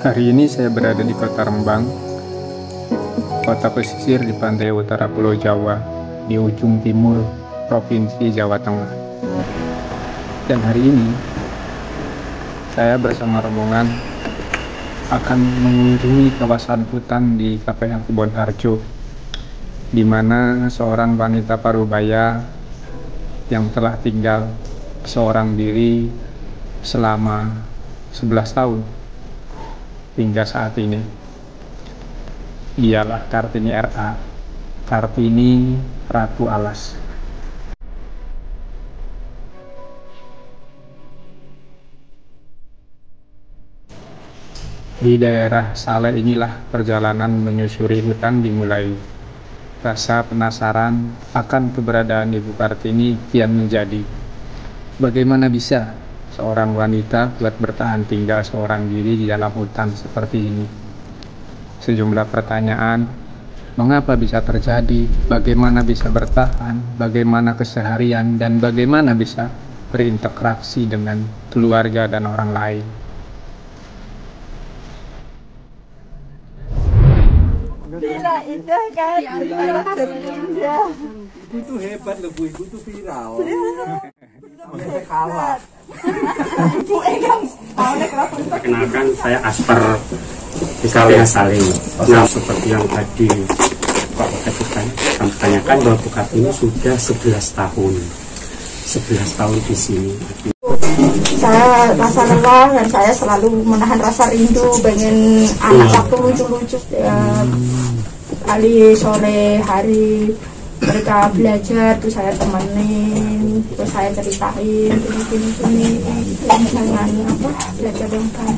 Hari ini saya berada di Kota Rembang, kota pesisir di pantai utara Pulau Jawa, di ujung timur Provinsi Jawa Tengah. Dan hari ini, saya bersama rombongan akan mengunjungi kawasan hutan di KPH Kebon Harjo, di mana seorang wanita parubaya yang telah tinggal seorang diri selama 11 tahun hingga saat ini. Ialah Kartini R.A. Kartini Ratu Alas. Di daerah Saleh inilah perjalanan menyusuri hutan dimulai. Rasa penasaran akan keberadaan Ibu Kartini kian menjadi. Bagaimana bisa seorang wanita buat bertahan tinggal seorang diri di dalam hutan seperti ini? Sejumlah pertanyaan, mengapa bisa terjadi, bagaimana bisa bertahan, bagaimana keseharian, dan bagaimana bisa berinteraksi dengan keluarga dan orang lain. Tidak indah kan? Ibu itu hebat loh Bu, ibu itu viral. Kalah. Ibu yang Perkenalkan, saya Asper Saling. Nah, seperti yang tadi Pak tanyakan bahwa Bu Kartini sudah 11 tahun. 11 tahun di sini. Saya rasa lelah dan saya selalu menahan rasa rindu, pengen anak waktu lucu-lucu. Kali sore hari mereka belajar, terus saya temenin, terus saya ceritain gini dengan apa belajar yang kan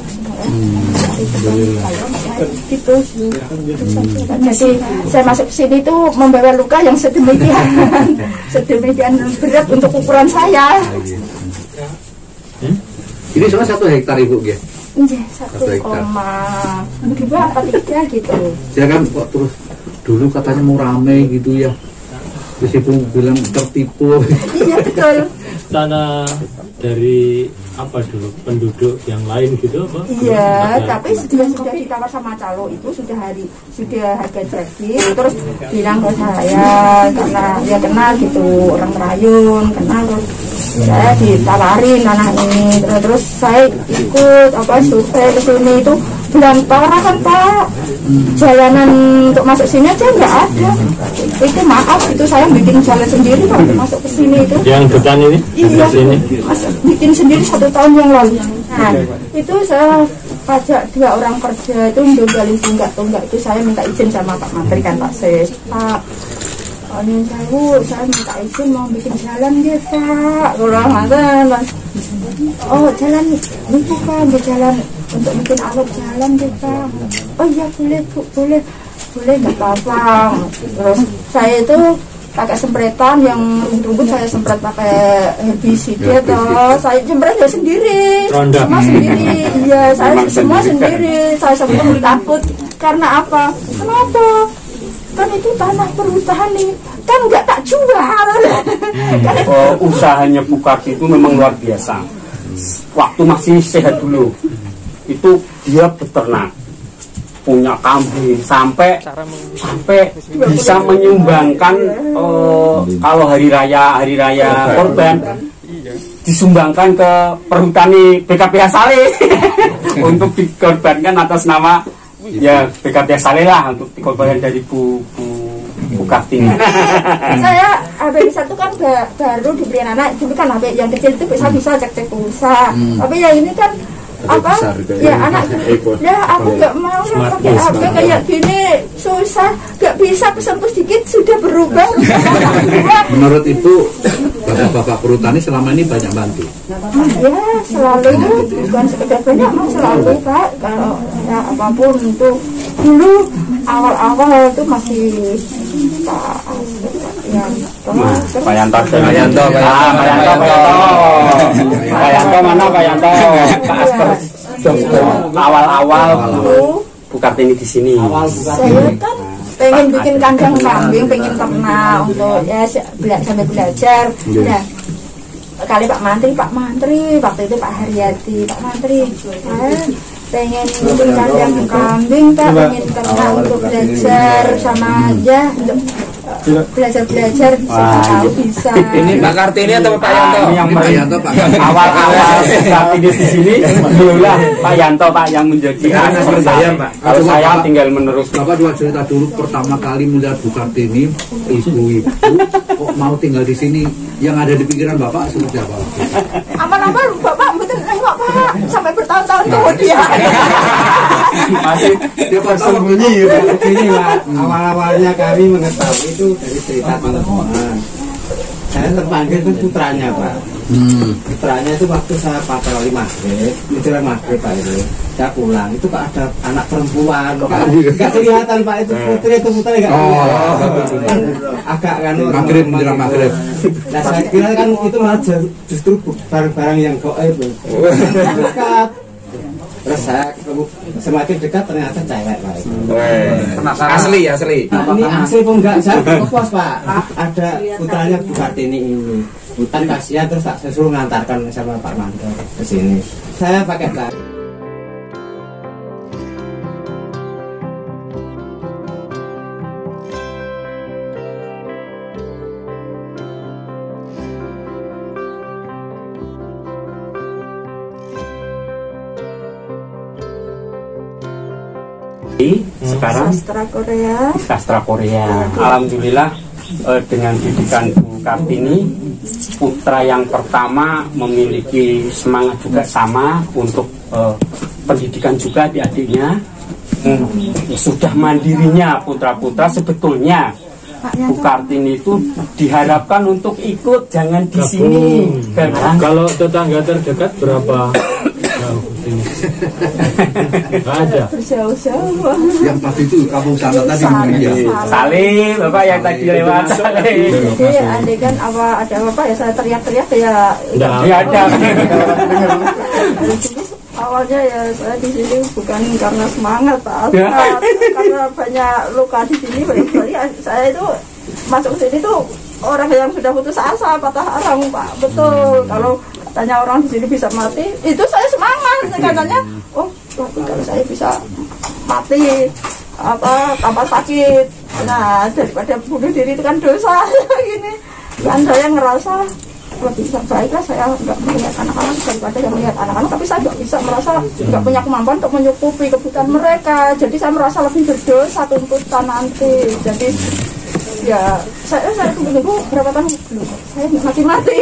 gitu. Jadi saya masuk ke sini tuh membawa luka yang sedemikian berat untuk ukuran saya. Ini cuma 1 hektar Ibu ya? Iya, 1,2 gitu. Ya kan waktu dulu katanya mau rame gitu ya. Terus Ibu bilang tertipu. Iya betul. Tanah dari apa dulu, penduduk yang lain gitu apa? Iya, tapi sudah ditawar sama calo itu sudah harga jadi, terus bilang ke saya karena dia kenal gitu orang Merayun, kenal, terus saya ditawarin tanah ini, terus saya ikut survei ke sini itu bilang parah kan Pak, jalanan untuk masuk sini aja nggak ada. Itu maaf, itu saya bikin jalan sendiri Pak untuk masuk ke sini itu. Yang depan ini? Iya, bikin sendiri 1 tahun yang lalu. Nah, itu saya pajak 2 orang kerja itu menggalin tunggak itu saya minta izin sama Pak Menteri kan Pak Ses. Pak, saya minta izin mau bikin jalan ya Pak. Oh jalan itu Pak, jalan untuk bikin alur jalan deh Pak. Oh iya boleh Bu, boleh nggak apa-apa. Terus saya itu pakai sempretan yang rumput saya semprot pakai herbisida toh. Saya semprot ya sendiri, semua sendiri. Iya saya semua sendiri. Saya sempat takut karena apa? Kenapa? Kan itu tanah perhutani, kan nggak tak jual. Usahanya Bu Kartini itu memang luar biasa. Waktu masih sehat dulu, itu dia beternak, punya kambing sampai bisa menyumbangkan kalau hari raya korban disumbangkan ke perhutani BKPH Saleh untuk dikorbankan atas nama ya BKPH Saleh lah, untuk dikorbankan dari Bu Kartini. Saya HP satu kan baru diberi anak, dulu kan HP yang kecil itu bisa cek pulsa, tapi yang ini kan apa ya anak ya aku nggak mau pakai HP kayak gini, susah, nggak bisa pesan sedikit sudah berubah. Menurut Ibu, Bapak perhutani selama ini banyak bantu? Ya selalu, bukan sekedar banyak, selalu Pak. Kalau ya apapun itu dulu awal-awal itu masih Pak Yanto mana Pak Yanto? Pak Asper awal-awal Bu Kartini di sini. Saya kan pengen bikin kandang kambing, pengen ternak untuk ya sambil belajar. Nah kali Pak Mantri waktu itu Pak Haryati, Pak Mantri pengen bikin kandang kambing Pak, pengen ternak untuk belajar sama aja untuk belajar tahu bisa. Ini Pak Kartini atau Pak Yanto? Ini yang Pak Yanto, Pak. awal-awal Kartini di sini dululah Pak Yanto Pak yang menjadi asisten saya, Pak. Kalau saya tinggal meneruskan. Bapak dua cerita dulu pertama kali melihat Bu Kartini, ibu-ibu kok mau tinggal di sini. Yang ada di pikiran Bapak seperti apa? Amal-amal Bapak betul nengok Pak sampai bertahun-tahun kemudian. Masih Dia bersembunyi. Ini Pak, awal-awalnya kami mengetahui itu dari cerita teman-teman. Saya terpanggil itu putranya Pak. Putranya itu waktu saya patroli maghrib, menjelang maghrib Pak itu, saya pulang itu Pak ada anak perempuan, nggak kelihatan Pak itu putri itu putra nggak kelihatan, agak kan Maghrib menjelang maghrib. Nah saya kira kan itu malah justru barang-barang yang goib, dekat. Terus saya ketemu semakin dekat ternyata cewek Pak. Asli. Ini asli pun enggak, saya puas Pak. Ada putranya Bu Kartini ini. Hutan kasihan terus tak suruh ngantarkan sama Pak Manto ke sini. Saya pakai tak. Sekarang sastra Korea. Alhamdulillah dengan didikan Bu Kartini, putra yang pertama memiliki semangat juga sama untuk pendidikan juga di adiknya. Sudah mandirinya putra-putra sebetulnya Bu Kartini itu diharapkan untuk ikut, jangan di sini. Kalau tetangga terdekat berapa? Nggak ada. Jauh-jauh. Yang pasti itu kampung sana tadi ya. Salim, Bapak yang tadi lewat Salim. Jadi andai kan ada apa ya saya teriak-teriak ya. Nggak ada. Awalnya ya saya di sini bukan karena semangat Pak, karena banyak luka di sini. Saya itu masuk sini tuh orang yang sudah putus asa, patah arang Pak. Betul. Kalau tanya orang di sini bisa mati, itu saya semangat. Katanya, kalau saya bisa mati tanpa sakit, nah daripada bunuh diri itu kan dosa gini. Dan saya ngerasa lebih baiklah saya nggak melihat anak-anak daripada yang melihat anak-anak, tapi saya nggak bisa merasa nggak punya kemampuan untuk menyukupi kebutuhan mereka. Jadi saya merasa lebih berdosa tuntutan nanti. Jadi ya saya tunggu berapa tahun belum saya mati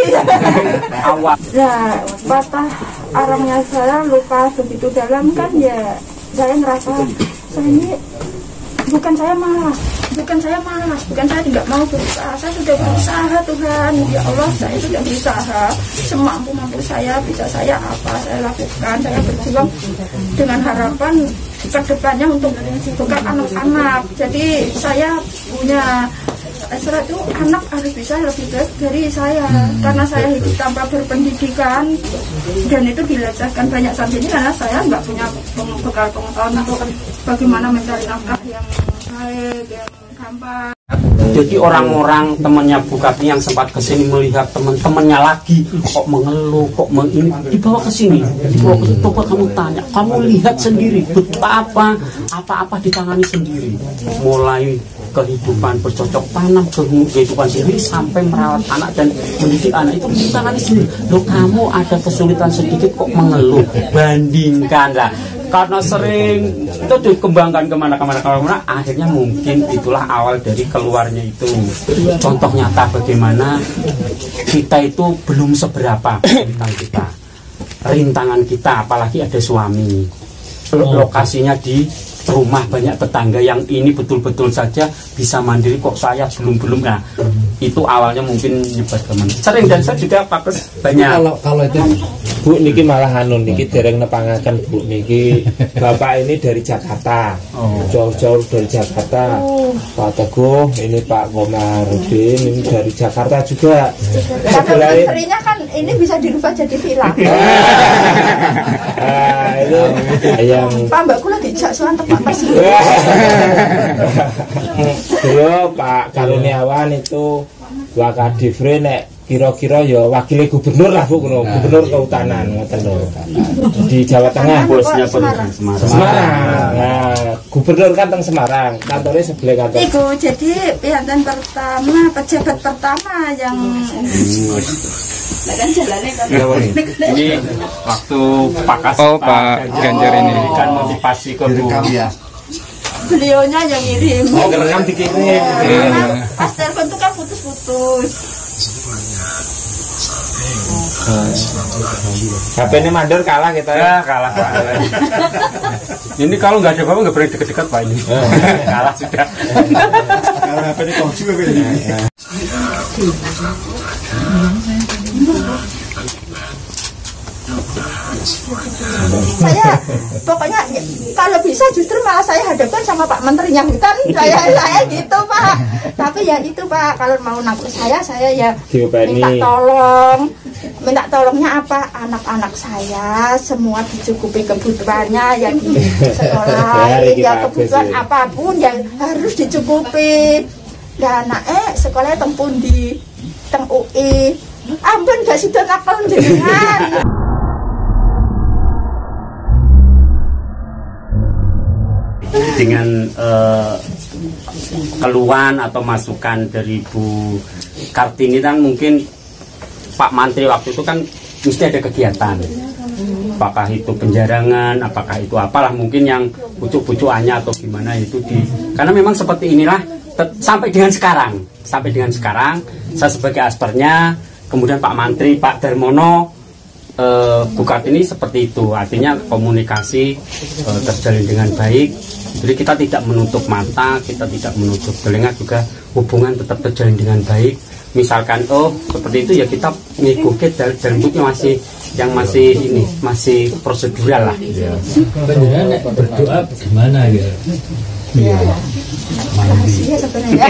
Awal. Nah patah arangnya saya luka begitu dalam kan ya saya ngerasa saya ini bukan saya malas, bukan saya tidak mau berusaha, saya sudah berusaha Tuhan, ya Allah saya sudah berusaha semampu saya, bisa saya apa saya lakukan, saya berjuang dengan harapan kedepannya untuk bekal anak-anak. Jadi saya punya setelah itu anak harus bisa lebih baik dari saya, karena saya hidup tanpa berpendidikan dan itu dilecehkan banyak saat ini karena saya nggak punya bekal pengetahuan untuk bagaimana mencari nafkah yang baik, yang gampang. Jadi orang-orang temannya Bu Kartini yang sempat kesini melihat teman-temannya lagi kok mengeluh, ini dibawa ke sini, coba kamu tanya, kamu lihat sendiri betapa apa-apa ditangani sendiri, mulai kehidupan bercocok tanam, kehidupan sendiri sampai merawat anak dan mendidik anak itu ditangani sendiri. Loh kamu ada kesulitan sedikit kok mengeluh, bandingkanlah. Karena sering itu dikembangkan kemana-mana, akhirnya mungkin itulah awal dari keluarnya itu. Contoh nyata bagaimana kita itu belum seberapa rintangan kita, apalagi ada suami. Lokasinya di rumah banyak tetangga yang ini betul-betul saja bisa mandiri, kok saya belum. Nah itu awalnya mungkin nyebat kemana sering, dan saya juga pakes banyak. Kalau itu Bu niki malah niki dereng nepangaken Bu niki Bapak ini dari Jakarta, jauh-jauh dari Jakarta. Pak Teguh ini Pak Komarudin ini dari Jakarta juga. Karena istrinya kan ini bisa dirubah jadi villa. Itu yang Pak Mbakku lagi jak soal tepat pas. Dulu Pak Karuniawan itu Wakadifre nek kira-kira ya wakilnya gubernur lah Bu, gubernur kehutanan ngoten lho. Di Jawa Tengah. Bosnya Semarang. Semarang. Nah, gubernur kan teng Semarang, kantornya sebelah kantor. Iku jadi pihatan pertama, pejabat pertama yang kan jalannya kan. Ini waktu Pak Ganjar ini memberikan motivasi ke Bu. Beliaunya yang ngirim. Ngerekam dikirim. Pas telepon tuh kan putus-putus. HP ini mandor kalah kita Ya kalah Pak. Ini kalau nggak ada Bapak nggak berani deket-deket Pak ini. Kalah sudah. Kalau HP ini kongsi ini. Saya pokoknya kalau bisa justru malah saya hadapkan sama Pak Menterinya Hutan, saya gitu Pak. Tapi ya itu Pak, kalau mau nangkut saya ya minta tolongnya apa, anak-anak saya semua dicukupi kebutuhannya ya di sekolah, ya kebutuhan apapun yang harus dicukupi. Dan sekolahnya tempun di teng UI, ampun gak sudah nakal jenengan. Dengan keluhan atau masukan dari Bu Kartini kan mungkin Pak Mantri waktu itu kan mesti ada kegiatan, apakah itu penjarangan, apakah itu apalah mungkin yang bucuk-bucukannya atau gimana itu karena memang seperti inilah sampai dengan sekarang saya sebagai aspernya, kemudian Pak Mantri Pak Darmono, Bu Kartini seperti itu, artinya komunikasi terjalin dengan baik. Jadi kita tidak menutup mata, kita tidak menutup telinga, juga hubungan tetap terjalin dengan baik. Misalkan seperti itu ya kita mengikuti dalam bentuknya masih prosedural lah. Berdoa gimana gitu? Ya, makasih ya sebenarnya.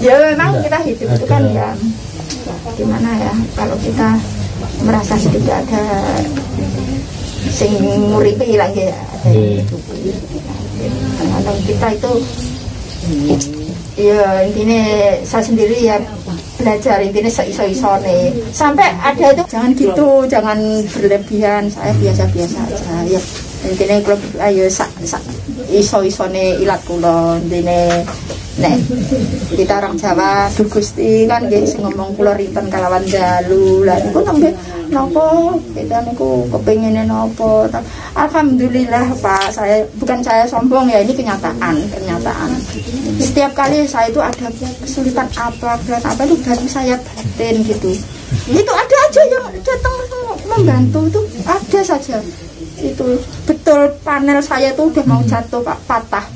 Ya memang kita hidup itu kan ya gimana ya, kalau kita merasa tidak ada sing nguripi lagi ya, kadang kita itu ya intinya saya sendiri ya belajar intinya seiso-isone sampai ada itu jangan gitu, jangan berlebihan, saya biasa-biasa aja ya intinya kalau ayo iso-isone ilat kula intinya nek kita orang Jawa Gusti kan nggih sing ngomong kula rinten kalawan dalu lah niku nembe napa kita niku kepengine napa. Alhamdulillah Pak, saya sombong ya, ini kenyataan. Setiap kali saya itu ada kesulitan apa itu dari saya batin gitu. Itu ada aja yang datang membantu, itu ada saja. Itu betul panel saya itu udah mau jatuh Pak, patah.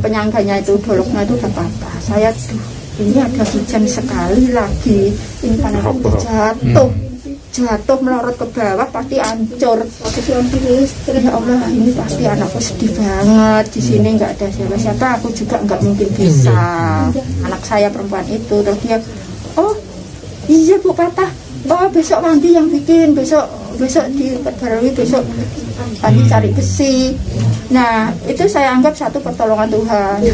Penyangganya itu doloknya itu udah patah. Saya ini ada hujan sekali lagi, ini panel jatuh melorot ke bawah pasti hancur. Ya Allah, ini pasti anakku sedih banget. Di sini nggak ada siapa-siapa, aku juga nggak mungkin bisa. Anak saya perempuan itu, terus dia, oh iya Bu patah. Oh besok mandi yang bikin, besok diperbarui, besok mandi cari besi. Nah itu saya anggap satu pertolongan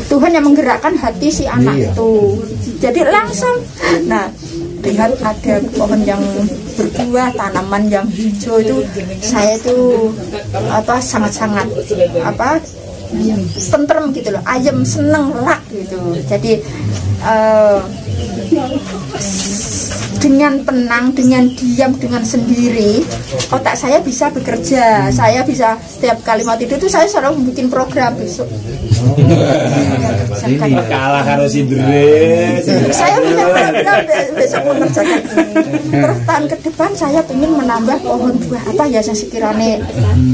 Tuhan yang menggerakkan hati si anak itu. Jadi langsung, nah lihat ada pohon yang berbuah, tanaman yang hijau itu, saya itu sangat-sangat tentrem gitu loh, ayem, seneng, lak gitu. Jadi dengan tenang, dengan diam, dengan sendiri, otak saya bisa bekerja. Saya bisa setiap kali mau tidur itu saya selalu bikin program besok. Kalah harus Indre. Saya punya program besok mengerjakan ini. Terus tahun ke depan saya ingin menambah pohon buah apa ya yang sekiranya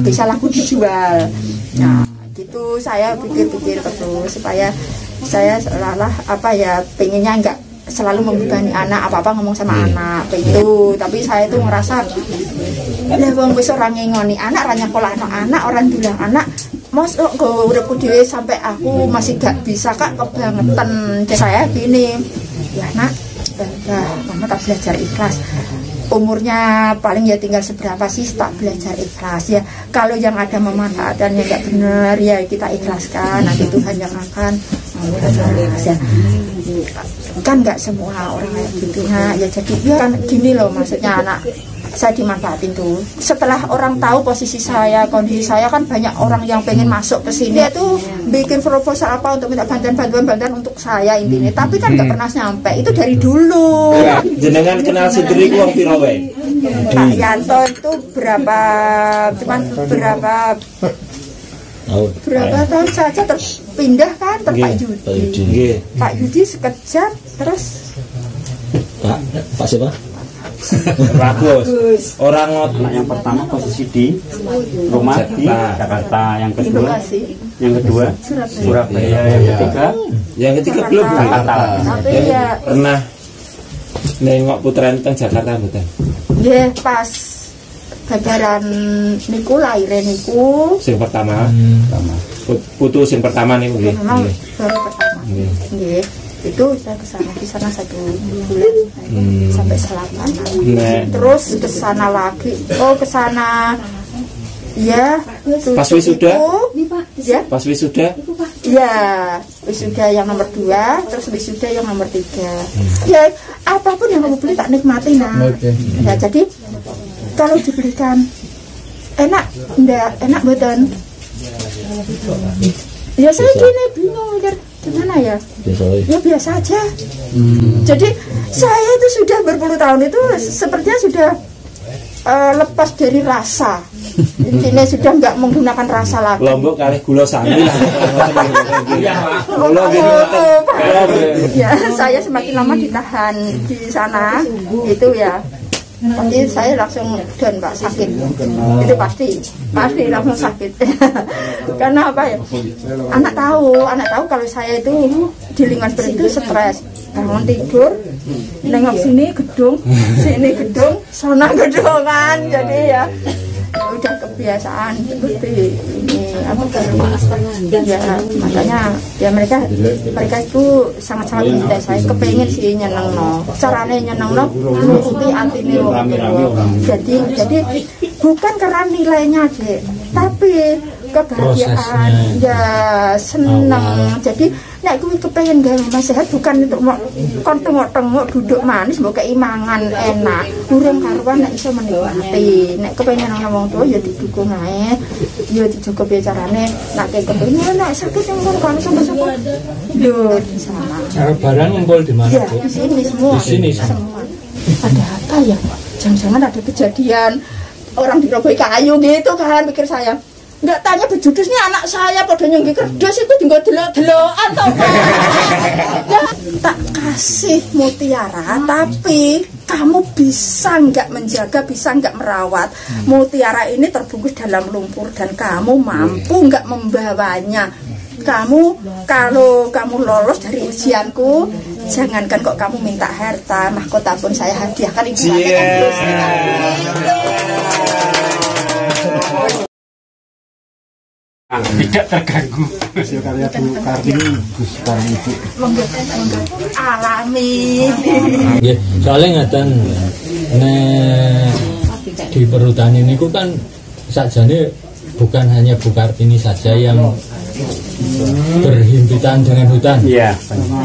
bisa laku dijual. Nah, gitu saya pikir-pikir terus supaya saya seolah-olah pengennya enggak selalu membebani anak, apa-apa ngomong sama anak itu. Tapi saya itu ngerasa lah wong wis ora ngingoni anak, ora nyekolahno anak, orang bilang anak mosok go uripku dhewe sampai aku masih gak bisa Kak, kebangetan. Saya gini, ya nak, mama tak belajar ikhlas. Umurnya paling ya tinggal seberapa sih, tak belajar ikhlas ya. Kalau yang ada memanfaatkan yang nggak benar ya kita ikhlaskan, nanti Tuhan yang akan Kan nggak semua orang kayak gitu. Nah, ya jadi ya kan gini loh, maksudnya anak saya dimanfaatin tuh. Setelah orang tahu posisi saya, kondisi saya, kan banyak orang yang pengen masuk ke sini. Dia tuh bikin proposal apa untuk minta bantuan untuk saya intinya. Tapi kan nggak pernah nyampe. Itu dari dulu. Jenengan kenal Sidri ku wong pira wae? Pak Yanto itu berapa tahun saja terpindah kan ter Pak Yudi. Pak Yudi sekejap terus Pak siapa? Bagus. Orang yang pertama posisi di rumah di Jakarta, yang kedua Surabaya, yang ketiga belum Jakarta. Tapi ya pernah nengok putra teng Jakarta mboten? Nggih, pas babaran niku laire niku Sing pertama. Putu sing pertama niku nggih. Baru pertama. Nggih. Itu saya di sana 1 bulan sampai Selatan. Terus ke sana lagi. Oh, ke sana ya. Pas wisuda? Ya. Pas wisuda? Ya, wisuda yang nomor 2, terus wisuda yang nomor 3. Ya, apapun yang kamu beli tak nikmati nah. Ya, jadi kalau dibelikan enak, enggak enak betul. Ya saya gini bingung mikir gimana ya? Ya biasa aja. Jadi saya itu sudah berpuluh tahun itu sepertinya sudah lepas dari rasa. Intinya sudah nggak menggunakan rasa lagi. Lombok kali gula sami lah. Ya saya semakin lama ditahan di sana itu ya. Tapi saya langsung dan Pak sakit. Itu pasti langsung sakit. Karena apa ya? Anak tahu kalau saya itu di lingkungan seperti itu stres. Bangun tidur, nengok sini gedung, sana gedungan. Jadi ya udah kebiasaan seperti ini ya, makanya ya mereka itu sangat-sangat mencintai saya, kepengen sih nyeneng caranya nyeneng nuruti antine jadi bukan karena nilainya deh, tapi kebahagiaan ya seneng. Jadi nek kuwi kepengen gawe sehat bukan untuk kon tengok-tengok duduk manis mbok kei mangan enak urung karuan nek iso menikmati. Nek kepengen nang wong tua ya didukung ae, ya dijogo piye carane. Nek kepengen nek sakit yang kon sampe-sampe yo di sana. Barang ngumpul di mana? Ya, di sini semua. Di sini semua. Ada apa ya? Jangan-jangan ada kejadian orang dirobohi kayu gitu kan, pikir saya. Nggak tanya bejudus nih anak saya pada nyenggi kerdas itu tinggal delok-delokan atau ya, tak kasih mutiara tapi kamu bisa nggak menjaga, bisa nggak merawat. Mutiara ini terbungkus dalam lumpur dan kamu mampu nggak membawanya. Kalau kamu lolos dari ujianku, jangankan kok kamu minta harta, mahkota pun saya hadiahkan ibu tidak terganggu. Hasil karya Bu Kartini, Gus Kartini Ibu. Alami. Ya, soalnya ngeten di perhutani ini kan sajane bukan hanya Bu Kartini saja yang berhimpitan dengan hutan. Iya.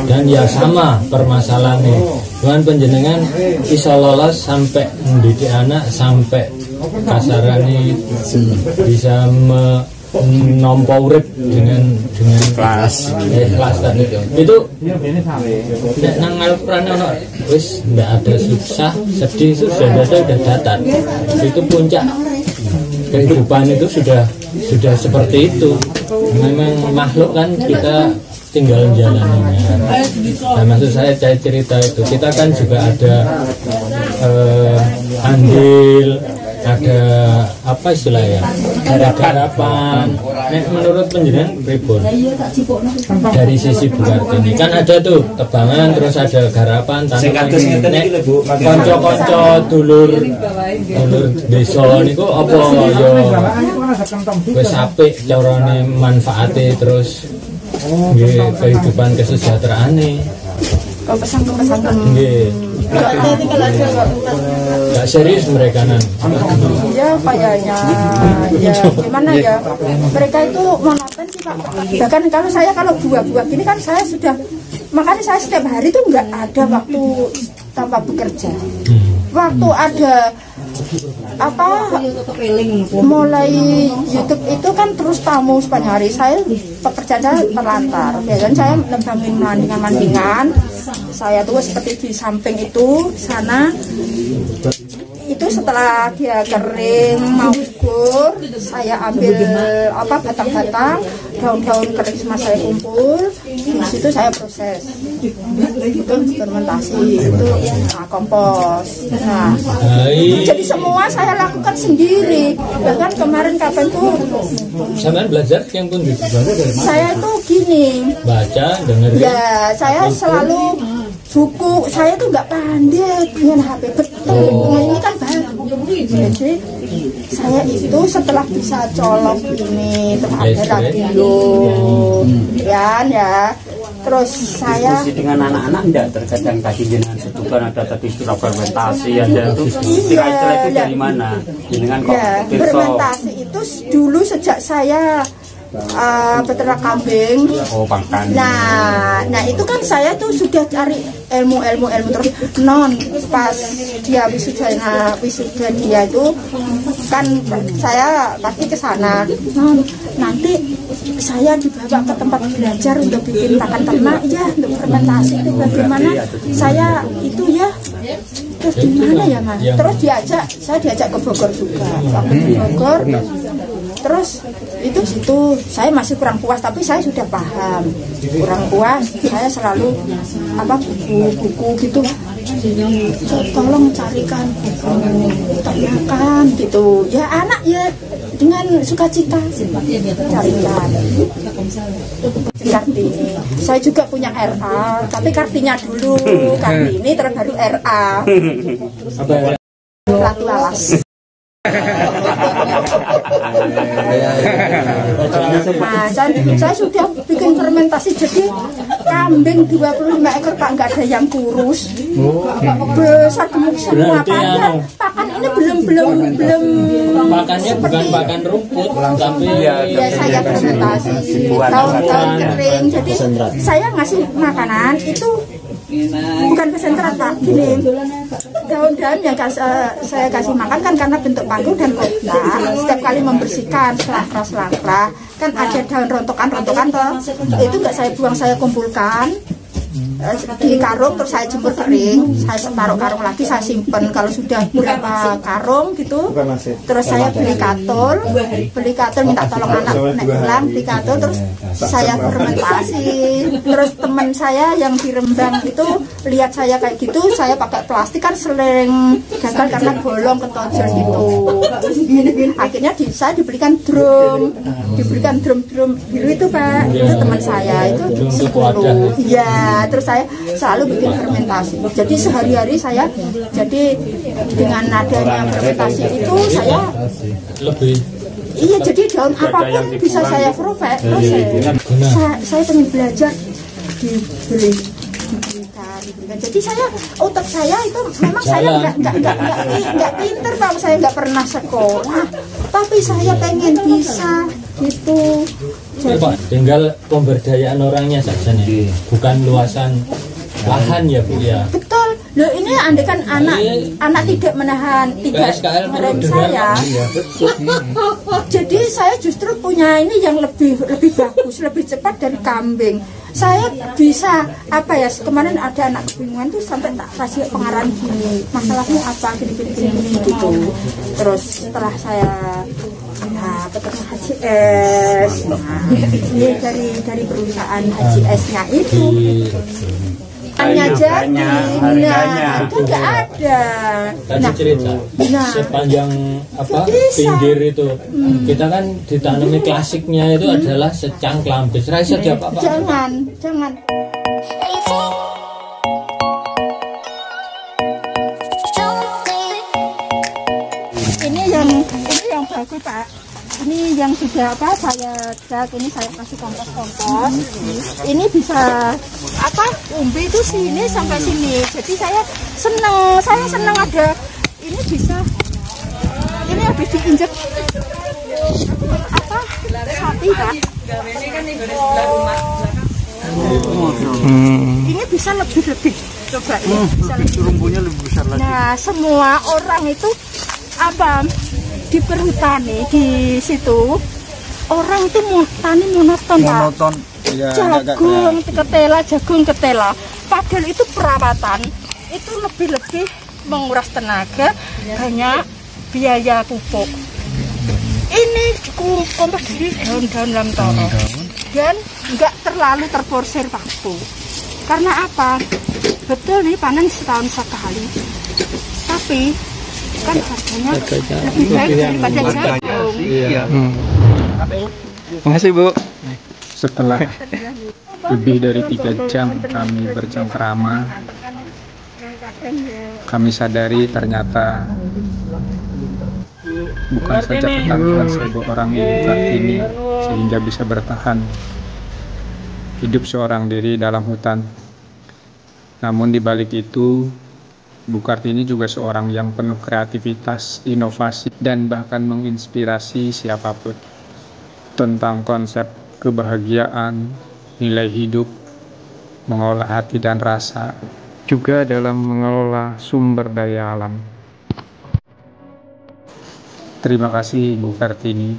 Dan ya sama permasalahannya. Tuhan panjenengan bisa lolos sampai mendidik anak sampai kasarannya bisa nompo urip dengan ikhlas tadi itu nang Al-Qur'an ono wis ndak ada susah sedih itu sudah datar itu puncak kehidupan itu sudah seperti itu. Memang makhluk kan kita tinggal menjalaninya. Nah, maksud saya cerita itu kita kan juga ada andil, ada apa istilahnya, ada garapan. Menurut penjenengan pripun dari sisi Bu Kartini kan ada tuh tebangan, terus ada garapan, konco-konco dulur desa niku apa ya wis apik carane manfaate terus nggih kehidupan kesejahteraane. Kepesan nggih. Gak serius mereka nan. Ya kayaknya ya gimana ya, mereka itu monoton ngapain sih Pak? Bahkan kalau buah-buah gini kan saya sudah, makanya saya setiap hari tuh nggak ada waktu tanpa bekerja. Waktu ada mulai YouTube itu kan terus tamu sepanjang hari, saya pekerjaannya terlantar. Biasanya saya nebangin mandingan-mandingan, saya tuh seperti di samping itu sana. Itu setelah dia kering mau gugur, saya ambil batang-batang, daun-daun kering semua saya kumpul, di situ saya proses. Itu fermentasi, itu kompos. Nah, jadi semua saya lakukan sendiri. Bahkan kemarin kapan tuh Sampean belajar yang pun gitu. saya tuh gini, Baca, dengerin. ya saya selalu buku, saya tuh nggak pandai dengan HP betul. Ini kan baru. Jadi saya itu setelah bisa colok ini terus ada radio, ya. Terus saya diskusi dengan anak-anak enggak, terkadang tadi jenengan sebutkan ada tadi istilah fermentasi, ada itu istilah-istilah itu dari mana? Jenengan kok fermentasi itu dulu sejak saya peternak kambing. Oh, pakan. Nah itu kan saya tuh sudah cari ilmu terus pas dia wisuda dia itu kan saya pasti ke sana. Nanti saya dibawa ke tempat belajar untuk bikin pakan ternak ya, untuk fermentasi itu bagaimana saya itu ya. Terus gimana ya Mas? Terus saya diajak ke Bogor juga. Waktu di Bogor. Terus itu situ saya masih kurang puas, tapi saya sudah paham. Kurang puas, saya selalu buku-buku gitu. Tolong carikan buku, tanyakan gitu. Ya anak ya dengan sukacita carikan. Kartini. Saya juga punya RA, tapi Kartinya dulu. Kartini terus baru RA. Ratu Alas. Nah, saya sudah bikin fermentasi, jadi kambing 25 ekor Pak, nggak ada yang kurus, besar gemuk semua. Pakan ini belum Pakannya bukan pakan rumput, tapi ya saya fermentasi tahun kering. Jadi saya ngasih makanan itu bukan konsentrat Pak, gini daun-daun yang saya kasih makan kan karena bentuk paku dan kotak. Setiap kali membersihkan selangkah kan ada daun rontokan toh, itu nggak saya buang, saya kumpulkan di karung, terus saya jemur kering, saya taruh karung lagi, saya simpen. Kalau sudah berapa karung gitu, terus saya beli katul minta tolong anak naik pulang, beli katul, terus saya fermentasi. Terus teman saya yang di Rembang itu lihat saya kayak gitu, saya pakai plastik kan sering gagal karena bolong ke tonjol gitu. Akhirnya saya dibelikan drum biru itu Pak, itu teman saya itu 10. Ya, terus saya selalu bikin fermentasi. Jadi sehari-hari saya, jadi dengan adanya fermentasi itu saya lebih. Iya, jadi daun apapun bisa saya proses. Saya pengen belajar diberikan. Jadi otak saya itu memang saya nggak pinter Pak, saya nggak pernah sekolah, tapi saya pengen bisa gitu. Jadi, Pak, tinggal pemberdayaan orangnya saja nih, bukan luasan lahan ya Bu ya. Betul. Loh ini andaikan anak tidak tidak marahin saya. Jadi saya justru punya ini yang lebih bagus, lebih cepat dari kambing. Saya bisa kemarin ada anak kebingungan tuh sampai tak kasih pengarahan gini, masalahnya apa gini gitu. Terus setelah saya peternak HCS, ini dari perusahaan HCS-nya itu hanya jadi, itu nggak ada. Tadi cerita sepanjang pinggir itu kita kan ditanami klasiknya itu adalah secang klampis. Raisa siapa Pak? Jangan. Ini yang bagus Pak. Ini yang sudah saya cek, ini saya kasih kompos. Ini bisa umbi itu sini sampai sini. Jadi saya seneng ada ini bisa. Ini habis diinjek sapi Pak. Ini bisa lebih. Coba ini bisa lebih. Rumpunya lebih besar lagi. Nah, semua orang itu apa di perhutani di situ orang itu mau tani monoton, Pak. Monoton. Ya, Jagung ketela. Padahal itu perawatan itu lebih menguras tenaga, banyak biaya pupuk. Ini kompos dari daun-daun lamtoro dan nggak terlalu terporsir waktu. Karena apa? Betul nih panen setahun sekali, tapi kan harganya lebih baik daripada jagung. Iya. Makasih Bu. Setelah lebih dari 3 jam kami bercengkrama, kami sadari ternyata bukan saja ketakutan 1000 orang Ibu Kartini sehingga bisa bertahan hidup seorang diri dalam hutan. Namun di balik itu, Bu Kartini juga seorang yang penuh kreativitas, inovasi, dan bahkan menginspirasi siapapun tentang konsep kebahagiaan, nilai hidup, mengolah hati dan rasa, juga dalam mengelola sumber daya alam. Terima kasih Bu Kartini.